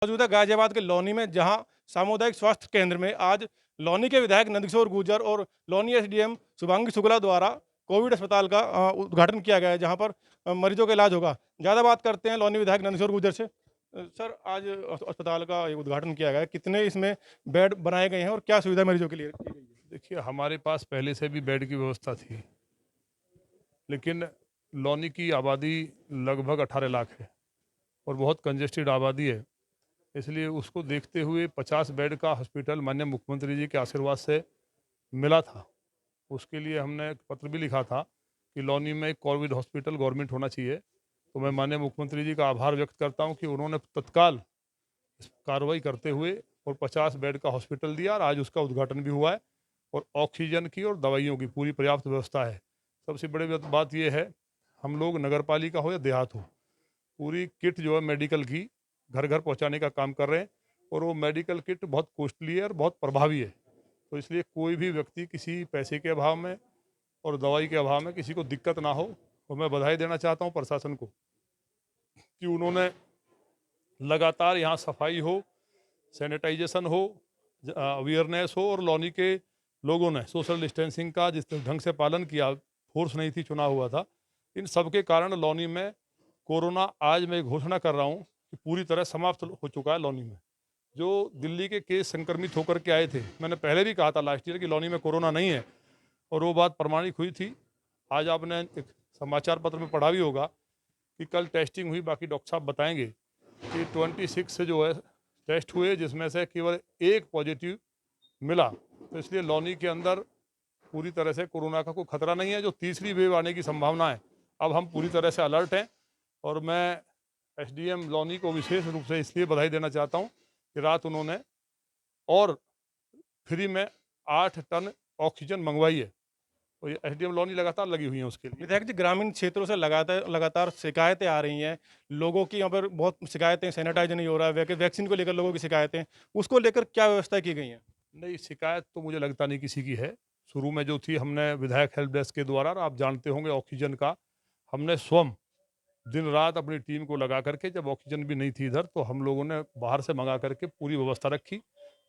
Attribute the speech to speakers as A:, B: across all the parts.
A: मौजूद है गाजियाबाद के लौनी में, जहां सामुदायिक स्वास्थ्य केंद्र में आज लौनी के विधायक नंदकिशोर गुर्जर और लौनी एसडीएम शुभांगी शुक्ला द्वारा कोविड अस्पताल का उद्घाटन किया गया है, जहां पर मरीजों का इलाज होगा। ज़्यादा बात करते हैं लौनी विधायक नंदकिशोर गुर्जर से। सर, आज अस्पताल का ये उद्घाटन किया गया है, कितने इसमें बेड बनाए गए हैं और क्या सुविधा मरीजों के लिए की गई है?
B: देखिए, हमारे पास पहले से भी बेड की व्यवस्था थी, लेकिन लौनी की आबादी लगभग 18 लाख है और बहुत कंजेस्टेड आबादी है। इसलिए उसको देखते हुए 50 बेड का हॉस्पिटल माननीय मुख्यमंत्री जी के आशीर्वाद से मिला था। उसके लिए हमने एक पत्र भी लिखा था कि लौनी में एक कोविड हॉस्पिटल गवर्नमेंट होना चाहिए। तो मैं माननीय मुख्यमंत्री जी का आभार व्यक्त करता हूँ कि उन्होंने तत्काल इस कार्रवाई करते हुए और 50 बेड का हॉस्पिटल दिया और आज उसका उद्घाटन भी हुआ है। और ऑक्सीजन की और दवाइयों की पूरी पर्याप्त व्यवस्था है। सबसे बड़ी बात यह है, हम लोग नगर पालिका हो या देहात हो, पूरी किट जो है मेडिकल की घर घर पहुंचाने का काम कर रहे हैं। और वो मेडिकल किट बहुत कॉस्टली है और बहुत प्रभावी है। तो इसलिए कोई भी व्यक्ति किसी पैसे के अभाव में और दवाई के अभाव में किसी को दिक्कत ना हो। और मैं बधाई देना चाहता हूँ प्रशासन को कि उन्होंने लगातार यहाँ सफाई हो, सैनिटाइजेशन हो, अवेयरनेस हो और लौनी के लोगों ने सोशल डिस्टेंसिंग का जिस ढंग से पालन किया, फोर्स नहीं थी, चुना हुआ था, इन सब के कारण लौनी में कोरोना आज मैं घोषणा कर रहा हूँ कि पूरी तरह समाप्त हो चुका है। लौनी में जो दिल्ली के केस संक्रमित होकर के आए थे, मैंने पहले भी कहा था लास्ट ईयर कि लौनी में कोरोना नहीं है और वो बात प्रमाणित हुई थी। आज आपने एक समाचार पत्र में पढ़ा भी होगा कि कल टेस्टिंग हुई, बाकी डॉक्टर साहब बताएंगे कि 26 से जो है टेस्ट हुए, जिसमें से केवल एक पॉजिटिव मिला। तो इसलिए लौनी के अंदर पूरी तरह से कोरोना का कोई खतरा नहीं है। जो तीसरी वेव आने की संभावना है, अब हम पूरी तरह से अलर्ट हैं। और मैं एसडीएम लौनी को विशेष रूप से इसलिए बधाई देना चाहता हूं कि रात उन्होंने और फ्री में 8 टन ऑक्सीजन मंगवाई है। और एसडीएम लौनी लगातार लगी हुई है उसके लिए।
A: विधायक जी, ग्रामीण क्षेत्रों से लगातार लगातार शिकायतें आ रही हैं, लोगों की यहाँ पर बहुत शिकायतें, सैनिटाइज नहीं हो रहा है, वैक्सीन को लेकर लोगों की शिकायतें, उसको लेकर क्या व्यवस्था की गई है?
B: नहीं, शिकायत तो मुझे लगता नहीं किसी की है। शुरू में जो थी, हमने विधायक हेल्प डेस्क के द्वारा, और आप जानते होंगे ऑक्सीजन का, हमने स्वयं दिन रात अपनी टीम को लगा करके, जब ऑक्सीजन भी नहीं थी इधर, तो हम लोगों ने बाहर से मंगा करके पूरी व्यवस्था रखी।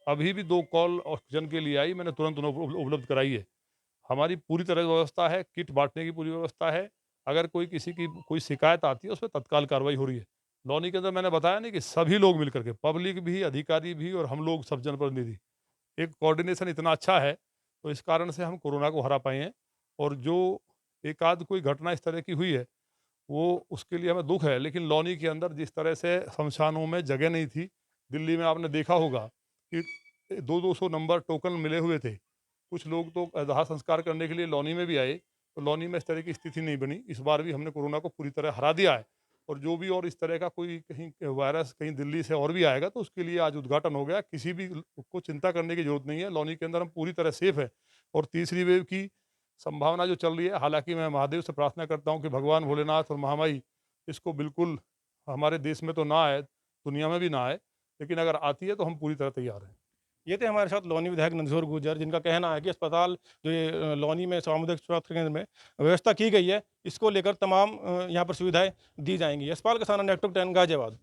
B: अभी भी 2 कॉल ऑक्सीजन के लिए आई, मैंने तुरंत उन्हें उपलब्ध कराई है। हमारी पूरी तरह व्यवस्था है, किट बांटने की पूरी व्यवस्था है। अगर किसी की कोई शिकायत आती है, उस पर तत्काल कार्रवाई हो रही है। लौनी के अंदर मैंने बताया नहीं कि सभी लोग मिलकर के, पब्लिक भी, अधिकारी भी और हम लोग सब जनप्रतिनिधि, एक कोऑर्डिनेशन इतना अच्छा है, तो इस कारण से हम कोरोना को हरा पाए हैं। और जो एक आध कोई घटना इस तरह की हुई है, वो उसके लिए हमें दुःख है। लेकिन लौनी के अंदर जिस तरह से शमशानों में जगह नहीं थी, दिल्ली में आपने देखा होगा कि 2-200 नंबर टोकन मिले हुए थे। कुछ लोग तो दाह संस्कार करने के लिए लौनी में भी आए, तो लौनी में इस तरह की स्थिति नहीं बनी। इस बार भी हमने कोरोना को पूरी तरह हरा दिया है। और जो भी और इस तरह का कोई कहीं वायरस कहीं दिल्ली से और भी आएगा, तो उसके लिए आज उद्घाटन हो गया। किसी भी को चिंता करने की जरूरत नहीं है, लौनी के अंदर हम पूरी तरह सेफ है। और तीसरी वेव की संभावना जो चल रही है, हालांकि मैं महादेव से प्रार्थना करता हूँ कि भगवान भोलेनाथ और महामाई इसको बिल्कुल हमारे देश में तो ना आए, दुनिया में भी ना आए, लेकिन अगर आती है तो हम पूरी तरह तैयार हैं।
A: ये थे हमारे साथ लौनी विधायक नंदकिशोर गुर्जर, जिनका कहना है कि अस्पताल जो ये लौनी में सामुदायिक स्वास्थ्य केंद्र में व्यवस्था की गई है, इसको लेकर तमाम यहाँ पर सुविधाएं दी जाएंगी। यशपाल कसाना, नेटवर्क 10, गाजियाबाद।